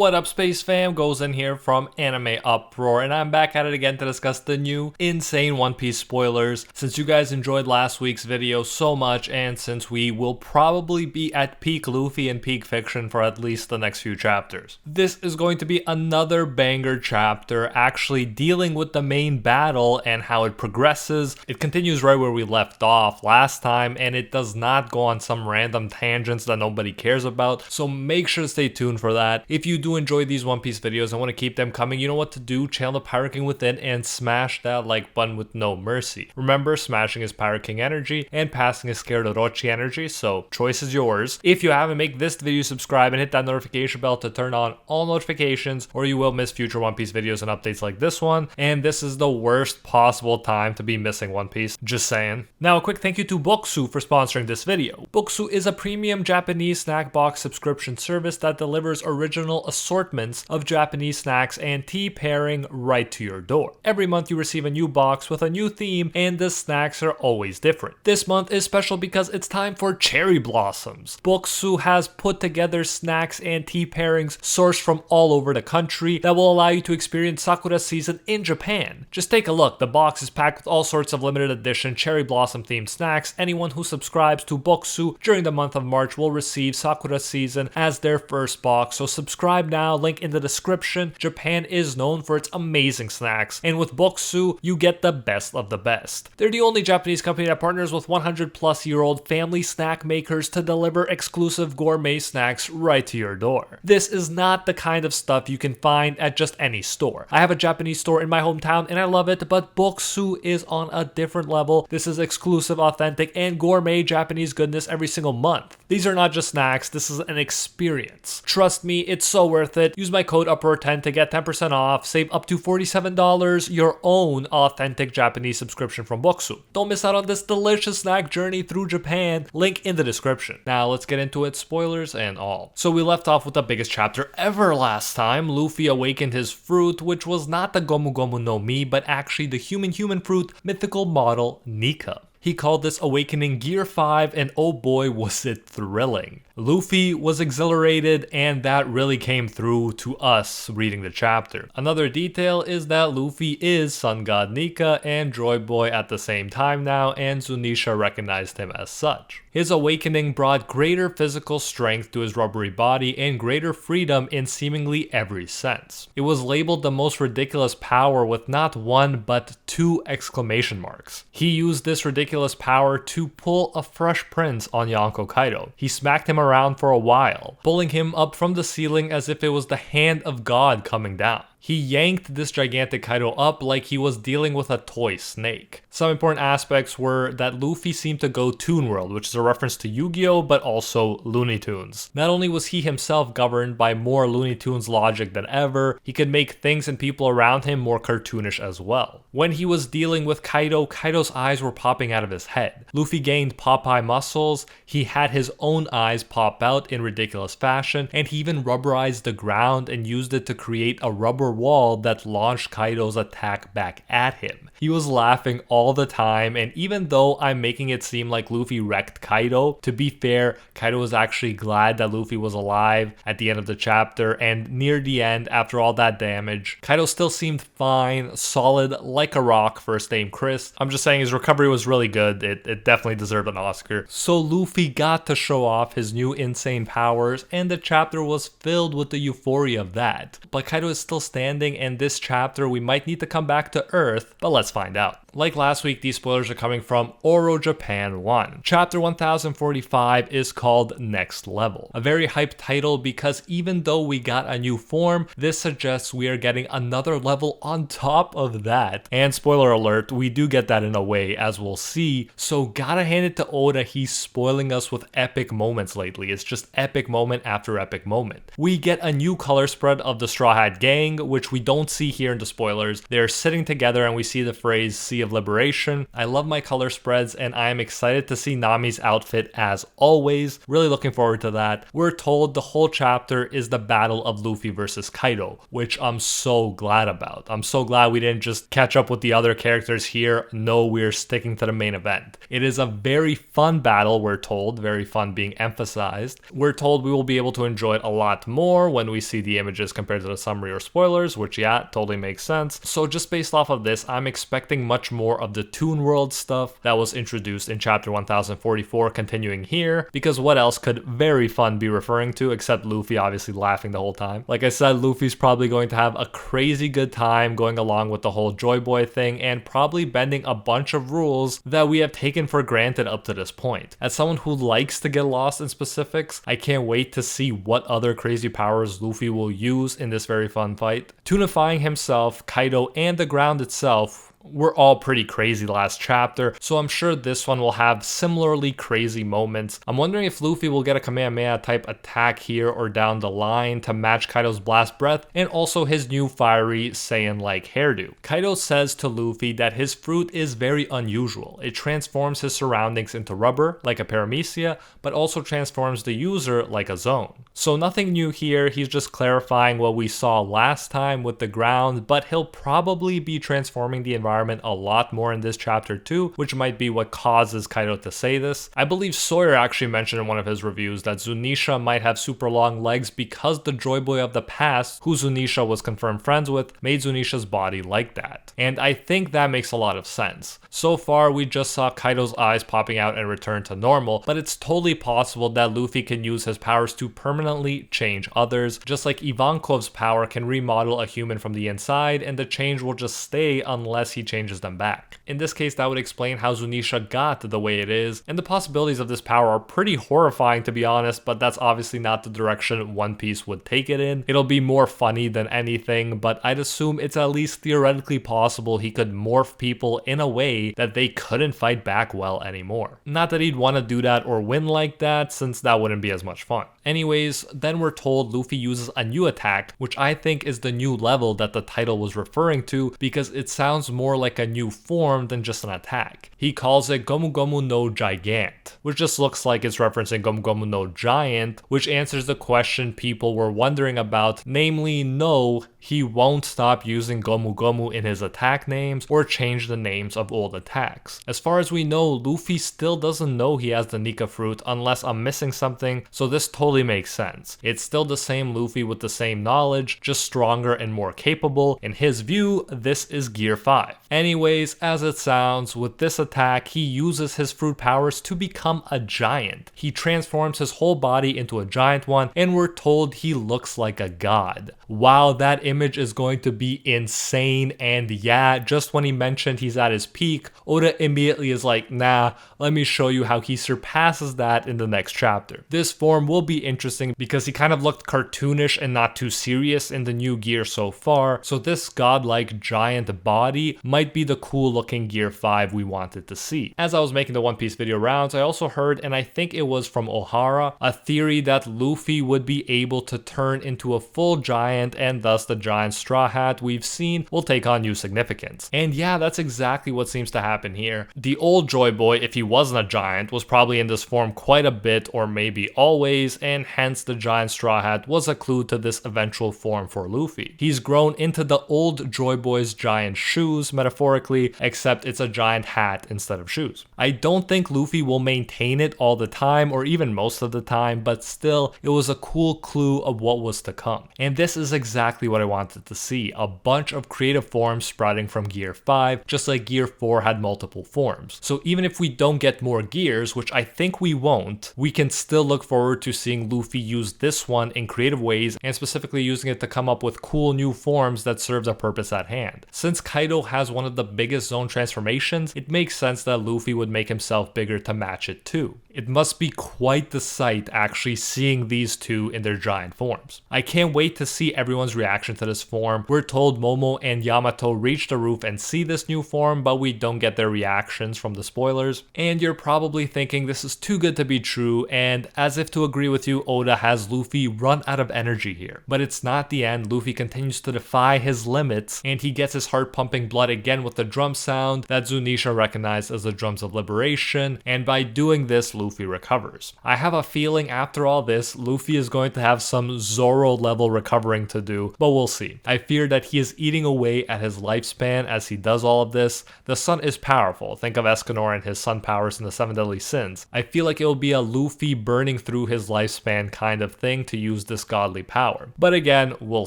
What up, Space Fam? Goes in here from Anime Uproar, and I'm back at it again to discuss the new insane One Piece spoilers. Since you guys enjoyed last week's video so much, and since we will probably be at peak Luffy and peak fiction for at least the next few chapters, this is going to be another banger chapter, actually dealing with the main battle and how it progresses. It continues right where we left off last time, and it does not go on some random tangents that nobody cares about, so make sure to stay tuned for that. If you do enjoy these One Piece videos and want to keep them coming, you know what to do. Channel the Pirate King within and smash that like button with no mercy. Remember, smashing is Pirate King energy and passing is Scared Orochi energy, so choice is yours. If you haven't, make this video, subscribe, and hit that notification bell to turn on all notifications, or you will miss future One Piece videos and updates like this one. And this is the worst possible time to be missing One Piece, just saying. Now a quick thank you to Booksu for sponsoring this video. Booksu is a premium Japanese snack box subscription service that delivers original assortments of Japanese snacks and tea pairing right to your door. Every month you receive a new box with a new theme, and the snacks are always different. This month is special because it's time for cherry blossoms. Booksu has put together snacks and tea pairings sourced from all over the country that will allow you to experience Sakura season in Japan. Just take a look. The box is packed with all sorts of limited edition cherry blossom themed snacks. Anyone who subscribes to Booksu during the month of March will receive Sakura season as their first box, so subscribe now, link in the description. Japan is known for its amazing snacks, and with Booksu, you get the best of the best. They're the only Japanese company that partners with 100-plus-year-old family snack makers to deliver exclusive gourmet snacks right to your door. This is not the kind of stuff you can find at just any store. I have a Japanese store in my hometown and I love it, but Booksu is on a different level. This is exclusive, authentic, and gourmet Japanese goodness every single month. These are not just snacks, this is an experience. Trust me, it's so worth it. Use my code UPROAR10 to get 10% off, save up to $47, your own authentic Japanese subscription from Booksu. Don't miss out on this delicious snack journey through Japan, link in the description. Now let's get into it, spoilers and all. So we left off with the biggest chapter ever last time. Luffy awakened his fruit, which was not the Gomu Gomu no Mi, but actually the human fruit mythical model Nika. He called this awakening Gear 5, and oh boy was it thrilling. Luffy was exhilarated, and that really came through to us reading the chapter. Another detail is that Luffy is Sun God Nika and Droid Boy at the same time now, and Zunisha recognized him as such. His awakening brought greater physical strength to his rubbery body and greater freedom in seemingly every sense. It was labeled the most ridiculous power with not one but two exclamation marks. He used this ridiculous power to pull a Fresh Prince on Yonko Kaido. He smacked him around for a while, pulling him up from the ceiling as if it was the hand of God coming down. He yanked this gigantic Kaido up like he was dealing with a toy snake. Some important aspects were that Luffy seemed to go Toon World, which is a reference to Yu-Gi-Oh! But also Looney Tunes. Not only was he himself governed by more Looney Tunes logic than ever, he could make things and people around him more cartoonish as well. When he was dealing with Kaido, Kaido's eyes were popping out of his head. Luffy gained Popeye muscles, he had his own eyes pop out in ridiculous fashion, and he even rubberized the ground and used it to create a rubber wall that launched Kaido's attack back at him. He was laughing all the time, and even though I'm making it seem like Luffy wrecked Kaido, to be fair, Kaido was actually glad that Luffy was alive at the end of the chapter, and near the end, after all that damage, Kaido still seemed fine, solid, like a rock, first name Chris. I'm just saying his recovery was really good, it definitely deserved an Oscar. So Luffy got to show off his new insane powers, and the chapter was filled with the euphoria of that. But Kaido is still standing, and this chapter we might need to come back to Earth, but let's find out. Like last week, these spoilers are coming from Oro Japan 1. Chapter 1045 is called Next Level. A very hyped title because even though we got a new form, this suggests we are getting another level on top of that. And spoiler alert, we do get that in a way, as we'll see. So gotta hand it to Oda, he's spoiling us with epic moments lately. It's just epic moment after epic moment. We get a new color spread of the Straw Hat Gang, which we don't see here in the spoilers. They're sitting together and we see the phrase Sea of Liberation. I love my color spreads, and I am excited to see Nami's outfit as always. Really looking forward to that. We're told the whole chapter is the battle of Luffy versus Kaido, which I'm so glad about. I'm so glad we didn't just catch up up with the other characters here, no, we're sticking to the main event. It is a very fun battle, we're told, very fun being emphasized. We're told we will be able to enjoy it a lot more when we see the images compared to the summary or spoilers, which yeah, totally makes sense. So just based off of this, I'm expecting much more of the Toon World stuff that was introduced in chapter 1044 continuing here, because what else could very fun be referring to except Luffy obviously laughing the whole time. Like I said, Luffy's probably going to have a crazy good time going along with the whole Joy Boy thing and probably bending a bunch of rules that we have taken for granted up to this point. As someone who likes to get lost in specifics, I can't wait to see what other crazy powers Luffy will use in this very fun fight. Tunifying himself, Kaido, and the ground itself were all pretty crazy last chapter, so I'm sure this one will have similarly crazy moments. I'm wondering if Luffy will get a Kamehameha type attack here or down the line to match Kaido's blast breath and also his new fiery Saiyan-like hairdo. Kaido says to Luffy that his fruit is very unusual. It transforms his surroundings into rubber, like a paramecia, but also transforms the user like a zone. So nothing new here, he's just clarifying what we saw last time with the ground, but he'll probably be transforming the environment a lot more in this chapter too, which might be what causes Kaido to say this. I believe Sawyer actually mentioned in one of his reviews that Zunisha might have super long legs because the Joy Boy of the past, who Zunisha was confirmed friends with, made Zunisha's body like that. And I think that makes a lot of sense. So far, we just saw Kaido's eyes popping out and return to normal, but it's totally possible that Luffy can use his powers to permanently change others, just like Ivankov's power can remodel a human from the inside, and the change will just stay unless he changes them back. In this case, that would explain how Zunisha got the way it is, and the possibilities of this power are pretty horrifying to be honest, but that's obviously not the direction One Piece would take it in. It'll be more funny than anything, but I'd assume it's at least theoretically possible he could morph people in a way that they couldn't fight back well anymore. Not that he'd want to do that or win like that, since that wouldn't be as much fun. Anyways, then we're told Luffy uses a new attack, which I think is the new level that the title was referring to because it sounds more like a new form than just an attack. He calls it Gomu Gomu no Gigant, which just looks like it's referencing Gomu Gomu no Giant, which answers the question people were wondering about, namely, no, he won't stop using Gomu Gomu in his attack names or change the names of old attacks. As far as we know, Luffy still doesn't know he has the Nika fruit unless I'm missing something, so this totally makes sense. It's still the same Luffy with the same knowledge, just stronger and more capable. In his view, this is Gear 5. Anyways, as it sounds, with this attack, he uses his fruit powers to become a giant. He transforms his whole body into a giant one, and we're told he looks like a god. Wow, that image is going to be insane, and yeah, just when he mentioned he's at his peak, Oda immediately is like, nah, let me show you how he surpasses that in the next chapter. This form will be interesting because he kind of looked cartoonish and not too serious in the new gear so far, so this godlike giant body might be the cool looking Gear 5 we wanted to see. As I was making the One Piece video rounds, I also heard, and I think it was from Ohara, a theory that Luffy would be able to turn into a full giant, and thus the giant straw hat we've seen will take on new significance. And yeah, that's exactly what seems to happen here. The old Joy Boy, if he wasn't a giant, was probably in this form quite a bit or maybe always, and hence the giant straw hat was a clue to this eventual form for Luffy. He's grown into the old Joy Boy's giant shoes, metaphorically, except it's a giant hat instead of shoes. I don't think Luffy will maintain it all the time or even most of the time, but still, it was a cool clue of what was to come. And this is exactly what I wanted to see, a bunch of creative forms sprouting from Gear 5, just like Gear 4 had multiple forms. So even if we don't get more gears, which I think we won't, we can still look forward to seeing Luffy use this one in creative ways and specifically using it to come up with cool new forms that serve the purpose at hand. Since Kaido has one of the biggest zone transformations, it makes sense that Luffy would make himself bigger to match it too. It must be quite the sight actually seeing these two in their giant forms. I can't wait to see everyone's reaction to this form. We're told Momo and Yamato reach the roof and see this new form, but we don't get their reactions from the spoilers. And you're probably thinking this is too good to be true, and as if to agree with you, Oda has Luffy run out of energy here. But it's not the end. Luffy continues to defy his limits, and he gets his heart pumping blood again with the drum sound that Zunisha recognized as the drums of liberation, and by doing this, Luffy recovers. I have a feeling after all this, Luffy is going to have some Zoro level recovering to do, but we'll see. I fear that he is eating away at his lifespan as he does all of this. The sun is powerful. Think of Escanor and his sun powers in the Seven Deadly Sins. I feel like it will be a Luffy burning through his lifespan kind of thing to use this godly power. But again, we'll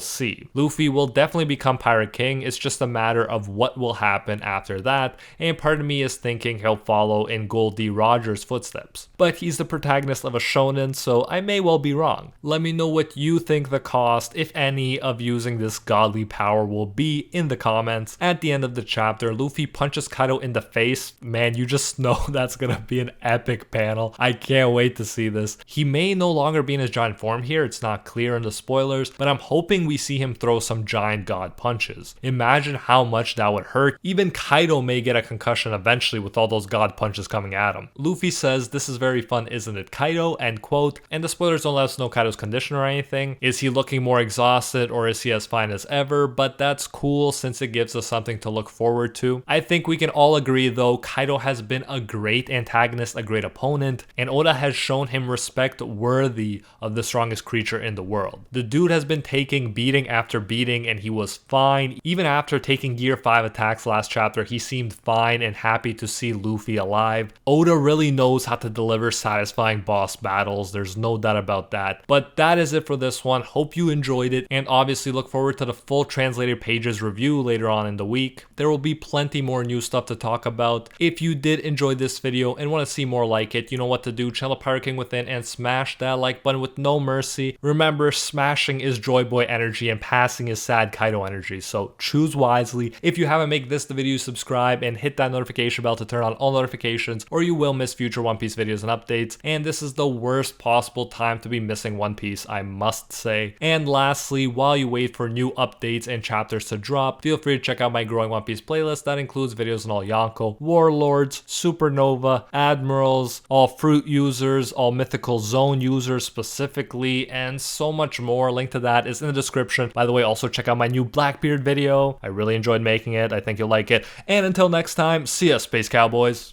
see. Luffy will definitely become Pirate King. It's just a matter of what will happen after that, and part of me is thinking he'll follow in Gold D. Rogers' footsteps. But he's the protagonist of a shonen, so I may well be wrong. Let me know what you think the cost, if any, of using this godly power will be in the comments. At the end of the chapter, Luffy punches Kaido in the face. Man, you just know that's gonna be an epic panel. I can't wait to see this. He may no longer be in his giant form here, it's not clear in the spoilers, but I'm hoping we see him throw some giant god punches. Imagine how much that would hurt. Even Kaido may get a concussion eventually with all those god punches coming at him. Luffy says, "This is very fun, isn't it, Kaido?" End quote. And the spoilers don't let us know Kaido's condition or anything. Is he looking more exhausted or is he as fine as ever? But that's cool since it gives us something to look forward to. I think we can all agree though, Kaido has been a great antagonist, a great opponent, and Oda has shown him respect worthy of the strongest creature in the world. The dude has been taking beating after beating and he was fine. Even after taking Gear 5 attacks last chapter, he seemed fine and happy to see Luffy alive. Oda really knows how to deliver satisfying boss battles, there's no doubt about that. But that is it for this one. Hope you enjoyed it, and obviously look forward to the full translated pages review later on in the week. There will be plenty more new stuff to talk about. If you did enjoy this video and want to see more like it, you know what to do. Channel Pirate King Within and smash that like button with no mercy. Remember, smashing is Joy Boy energy and passing is sad Kaido energy, so choose wisely. If you haven't made this the video, subscribe and hit that notification bell to turn on all notifications, or you will miss future One Piece videos and updates. And this is the worst possible time to be missing One Piece, I must say. And lastly, while you wait for new updates and chapters to drop, feel free to check out my growing One Piece playlist that includes videos on all Yonko, Warlords, Supernova, Admirals, all Fruit users, all Mythical Zone users specifically, and so much more. Link to that is in the description. By the way, also check out my new Blackbeard video. I really enjoyed making it. I think you'll like it. And until next time, see ya, Space Cowboys.